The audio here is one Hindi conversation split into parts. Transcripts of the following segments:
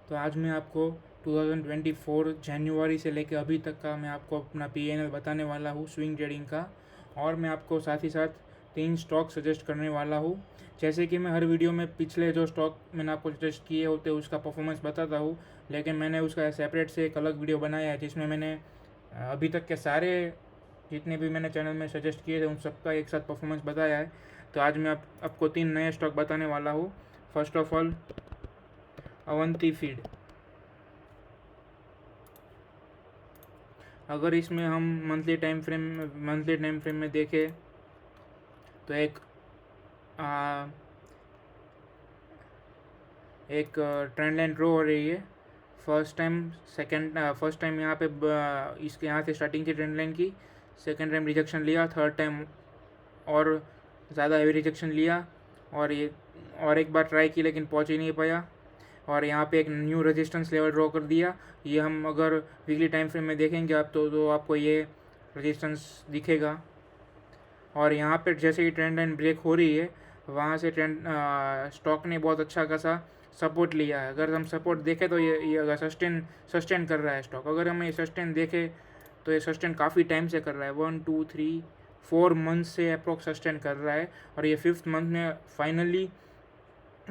तो आज मैं आपको 2024 जनवरी से लेकर अभी तक का मैं आपको अपना पीएनएल बताने वाला हूँ स्विंग ट्रेडिंग का। और मैं आपको साथ ही साथ 3 स्टॉक सजेस्ट करने वाला हूँ। जैसे कि मैं हर वीडियो में पिछले जो स्टॉक मैंने आपको सजेस्ट किए होते हैं उसका परफॉर्मेंस बताता हूँ, लेकिन मैंने उसका सेपरेट से एक अलग वीडियो बनाया है जिसमें मैंने अभी तक के सारे जितने भी मैंने चैनल में सजेस्ट किए थे उन सबका एक साथ परफॉर्मेंस बताया है। तो आज मैं आपको 3 नए स्टॉक बताने वाला हूँ। First of all, Avanti feed. अगर इसमें हम मंथली टाइम फ्रेम में देखें तो आ, एक ट्रेंड लाइन ड्रॉ हो रही है। फर्स्ट टाइम यहाँ पे इसके यहाँ से स्टार्टिंग थी ट्रेंड लाइन की। सेकेंड टाइम रिजेक्शन लिया, थर्ड टाइम और ज़्यादा हैवी रिजेक्शन लिया, और एक बार ट्राई की लेकिन पहुँच ही नहीं पाया, और यहाँ पे एक न्यू रेजिस्टेंस लेवल ड्रॉ कर दिया। ये हम अगर वीकली टाइम फ्रेम में देखेंगे आप तो आपको ये रेजिस्टेंस दिखेगा। और यहाँ पे जैसे ही ट्रेंड लाइन ब्रेक हो रही है वहाँ से स्टॉक ने बहुत अच्छा खासा सपोर्ट लिया है। अगर हम सपोर्ट देखें तो ये अगर सस्टेन कर रहा है स्टॉक। अगर हम ये सस्टेन देखें तो ये सस्टेन काफ़ी टाइम से कर रहा है, 1 2 3 4 मंथ से अप्रोक्स सस्टेन कर रहा है। और ये 5th मंथ में फाइनली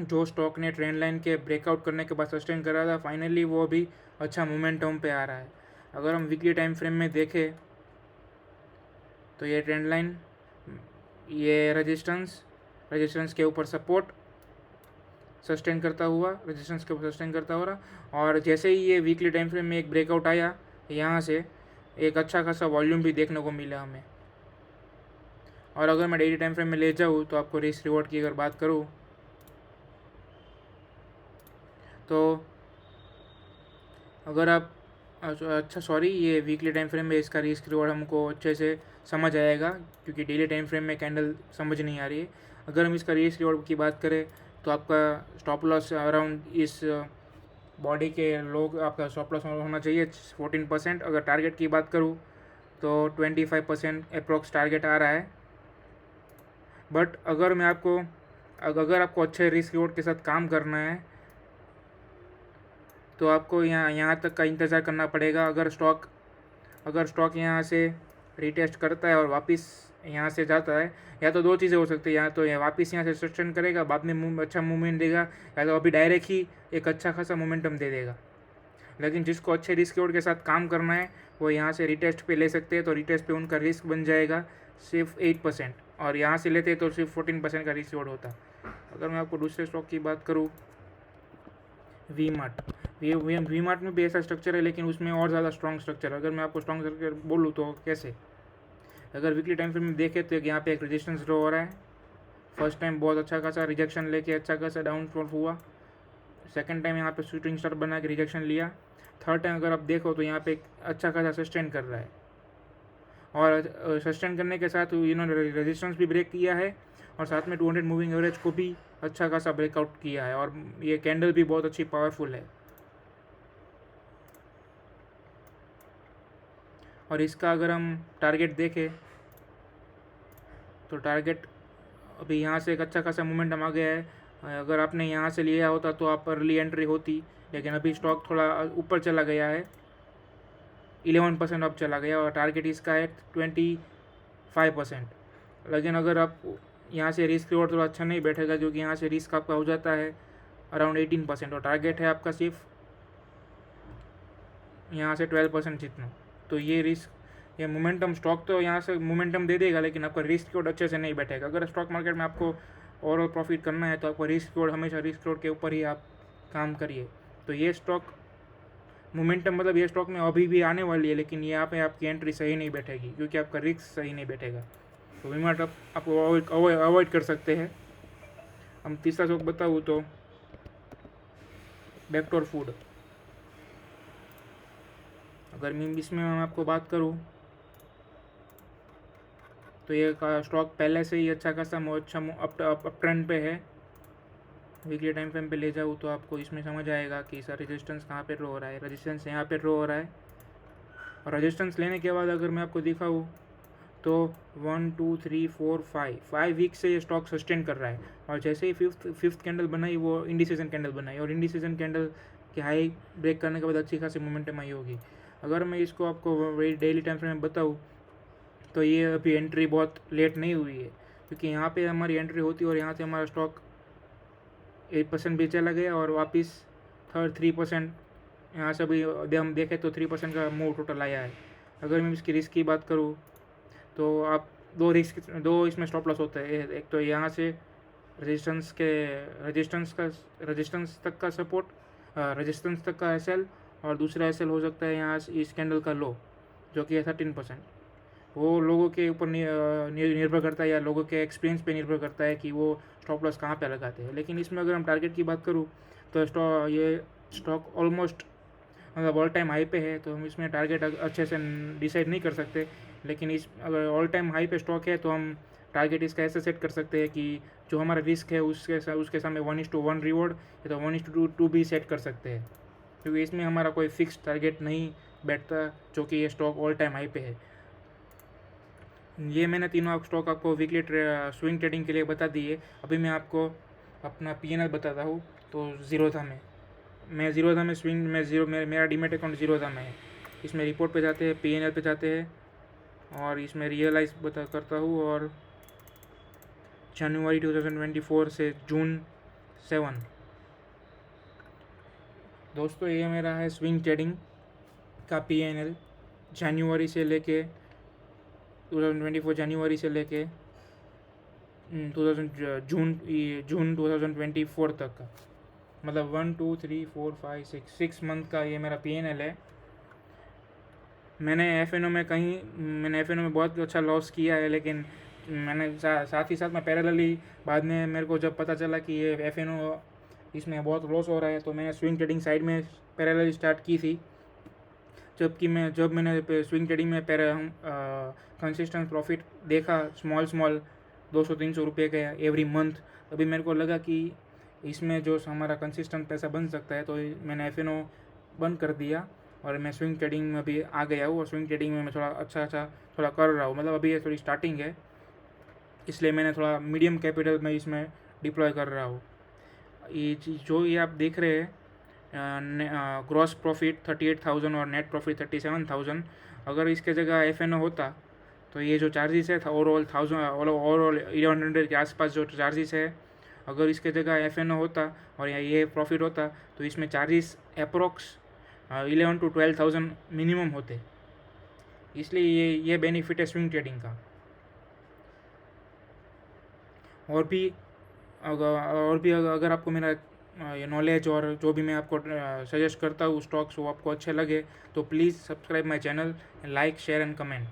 जो स्टॉक ने ट्रेंड लाइन के ब्रेकआउट करने के बाद सस्टेन करा था, फाइनली वो भी अच्छा मोमेंटम पे आ रहा है। अगर हम वीकली टाइम फ्रेम में देखें तो ये ट्रेंड लाइन, ये रेजिस्टेंस के ऊपर सपोर्ट सस्टेन करता हुआ, रेजिस्टेंस के ऊपर सस्टेन करता हो रहा। और जैसे ही ये वीकली टाइम फ्रेम में एक ब्रेकआउट आया, यहाँ से एक अच्छा खासा वॉल्यूम भी देखने को मिला हमें। और अगर मैं डेली टाइम फ्रेम में ले जाऊँ तो आपको रिस्क रिवॉर्ड की अगर बात करूँ तो अगर आप अच्छा सॉरी, ये वीकली टाइम फ्रेम में इसका रिस्क रिवॉर्ड हमको अच्छे से समझ आएगा, क्योंकि डेली टाइम फ्रेम में कैंडल समझ नहीं आ रही है। अगर हम इसका रिस्क रिवॉर्ड की बात करें तो आपका स्टॉप लॉस अराउंड इस बॉडी के लोग आपका स्टॉप लॉस होना चाहिए 14%। अगर टारगेट की बात करूँ तो 25% अप्रोक्स टारगेट आ रहा है। बट अगर आपको अच्छे रिस्क रिवॉर्ड के साथ काम करना है तो आपको यहाँ तक का इंतज़ार करना पड़ेगा। अगर स्टॉक यहाँ से रिटेस्ट करता है और वापस यहाँ से जाता है, या तो दो चीज़ें हो सकती है, या तो ये वापस यहाँ से सस्टेन करेगा, बाद में अच्छा मूवमेंट देगा, या तो अभी डायरेक्ट ही एक अच्छा खासा मोमेंटम दे देगा। लेकिन जिसको अच्छे रिस्क रिवॉर्ड के साथ काम करना है वो यहाँ से रिटेस्ट पे ले सकते हैं। तो रिटेस्ट पे उनका रिस्क बन जाएगा सिर्फ 8%, और यहाँ से लेते तो सिर्फ 14% का रिस्क रिवॉर्ड होता। अगर मैं आपको दूसरे स्टॉक की बात करूँ, वी मार्ट। वी मार्ट में भी ऐसा स्ट्रक्चर है, लेकिन उसमें और ज़्यादा स्ट्रॉन्ग स्ट्रक्चर। अगर मैं आपको स्ट्रॉन्ग स्ट्रक्चर बोलूँ तो कैसे, अगर वीकली टाइम फ्रेम में देखें तो यहाँ पे एक रेजिस्टेंस ड्रॉ हो रहा है। फर्स्ट टाइम बहुत अच्छा खासा रिजेक्शन लेके अच्छा खासा डाउनफॉल हुआ। सेकंड टाइम यहाँ पे शूटिंग स्टार बना के रिजेक्शन लिया। थर्ड टाइम अगर आप देखो तो यहाँ पे एक अच्छा खासा सस्टेन कर रहा है, और सस्टेन करने के साथ इन्होंने रेजिस्टेंस भी ब्रेक किया है, और साथ में 200 मूविंग एवरेज को भी अच्छा खासा ब्रेकआउट किया है। और ये कैंडल भी बहुत अच्छी पावरफुल है। और इसका अगर हम टारगेट देखें तो टारगेट अभी यहाँ से एक अच्छा खासा मोमेंटम आ गया है। अगर आपने यहाँ से लिया होता तो आप अर्ली एंट्री होती, लेकिन अभी स्टॉक थोड़ा ऊपर चला गया है, 11% अब चला गया, और टारगेट इसका है 25%। लेकिन अगर आप यहाँ से रिस्क रिवॉर्ड थोड़ा अच्छा नहीं बैठेगा, क्योंकि यहाँ से रिस्क आपका हो जाता है अराउंड 18%, और टारगेट है आपका सिर्फ यहाँ से 12% जितना। तो ये मोमेंटम स्टॉक तो यहाँ से मोमेंटम दे देगा, लेकिन आपका रिस्क रिवॉर्ड अच्छे से नहीं बैठेगा। अगर स्टॉक मार्केट में आपको ओवरऑल प्रॉफिट करना है तो आपको हमेशा रिस्क रिवॉर्ड के ऊपर ही आप काम करिए। तो ये स्टॉक मोमेंटम मतलब ये स्टॉक में अभी भी आने वाली है, लेकिन यहाँ पे आपकी एंट्री सही नहीं बैठेगी, क्योंकि आपका रिस्क सही नहीं बैठेगा। तो वीमार्ट आप अवॉइड कर सकते हैं। हम तीसरा स्टॉक बताऊँ तो बेक्टोर फूड। अगर मैं इसमें मैं आपको बात करूँ तो ये स्टॉक पहले से ही अच्छा खासा अप ट्रेंड पे है। वीकली टाइम फ्रेम पे ले जाऊँ तो आपको इसमें समझ आएगा कि सर रेजिस्टेंस कहाँ पे ड्रॉ हो रहा है। रेजिस्टेंस यहाँ पे ड्रॉ हो रहा है, और रेजिस्टेंस लेने के बाद अगर मैं आपको दिखाऊँ तो 1 2 3 4 5 वीक से ये स्टॉक सस्टेन कर रहा है। और जैसे ही फिफ्थ कैंडल बनाई वो इंडिसीजन कैंडल बनाई, और इंडिसीजन कैंडल कि हाई ब्रेक करने के बाद अच्छी खासी मोमेंटम आई होगी। अगर मैं इसको आपको डेली टाइम फ्रेम में बताऊँ तो ये अभी एंट्री बहुत लेट नहीं हुई है, क्योंकि यहाँ पे हमारी एंट्री होती है और यहाँ से हमारा स्टॉक 8% भी चला गया और वापस 3%, यहाँ से अभी हम देखें तो 3% का मूव टोटल आया है। अगर मैं इसकी रिस्क की बात करूँ तो आप दो इसमें स्टॉप लॉस होता है। एक तो यहाँ से रेजिस्टेंस तक का सपोर्ट, रेजिस्टेंस तक का एसएल, और दूसरा एसएल हो सकता है यहाँ इस कैंडल का लो जो कि है 13%। वो लोगों के ऊपर निर्भर करता है या लोगों के एक्सपीरियंस पे निर्भर करता है कि वो स्टॉप लॉस कहाँ पे लगाते हैं। लेकिन इसमें अगर हम टारगेट की बात करूँ तो ये स्टॉक ऑलमोस्ट मतलब ऑल टाइम हाई पे है, तो हम इसमें टारगेट अच्छे से डिसाइड नहीं कर सकते। लेकिन इस अगर ऑल टाइम हाई पे स्टॉक है तो हम टारगेट इसका ऐसे सेट कर सकते हैं कि जो हमारा रिस्क है उसके सामने 1:1 रिवॉर्ड या तो 1:2 भी सेट कर सकते हैं, क्योंकि इसमें हमारा कोई फिक्स टारगेट नहीं बैठता जो कि ये स्टॉक ऑल टाइम हाई पे है। ये मैंने तीनों स्टॉक आपको वीकली स्विंग ट्रेडिंग के लिए बता दिए। अभी मैं आपको अपना पीएनएल बताता हूँ। तो ज़ीरोधा में मेरा डीमेट अकाउंट ज़ीरोधा में है। इसमें रिपोर्ट पे जाते हैं, पीएनएल पे जाते हैं और इसमें रियलाइज़ करता हूँ। और जनवरी 2024 से जून 7 दोस्तों ये मेरा है स्विंग ट्रेडिंग का पीएनएल जनवरी से लेके 2024 जनवरी से लेके जून 2024 तक का, मतलब 1 2 3 4 5 6 मंथ का ये मेरा पीएनएल है। मैंने एफएनओ में बहुत अच्छा लॉस किया है, लेकिन मैंने साथ ही साथ में पैरेलली बाद में मेरे को जब पता चला कि ये एफएनओ इसमें बहुत लॉस हो रहा है तो मैंने स्विंग ट्रेडिंग साइड में पैरेलली स्टार्ट की थी। जब मैंने स्विंग ट्रेडिंग में कंसिस्टेंट प्रॉफिट देखा स्मॉल 200-300 रुपये का एवरी मंथ, अभी मेरे को लगा कि इसमें जो हमारा कंसिस्टेंट पैसा बन सकता है, तो मैंने एफएनओ बंद कर दिया और मैं स्विंग ट्रेडिंग में भी आ गया हूँ। और स्विंग ट्रेडिंग में मैं थोड़ा अच्छा थोड़ा कर रहा हूँ, मतलब अभी ये थोड़ी स्टार्टिंग है, इसलिए मैंने थोड़ा मीडियम कैपिटल में इसमें डिप्लॉय कर रहा हूँ। ये आप देख रहे हैं ग्रॉस प्रॉफिट 38,000 और नेट प्रॉफिट 37,000। अगर इसके जगह एफएनओ होता तो ये जो चार्जेस है ओवरऑल 1100 के आसपास जो चार्जेस है, अगर इसके जगह एफएनओ होता और ये प्रॉफिट होता तो इसमें चार्जेस अप्रोक्स 11 to 12,000 मिनिमम होते। इसलिए ये बेनिफिट है स्विंग ट्रेडिंग का। और भी अगर आपको मेरा ये नॉलेज और जो भी मैं आपको सजेस्ट करता हूँ स्टॉक्स वो आपको अच्छे लगे तो please subscribe my channel, like share and comment.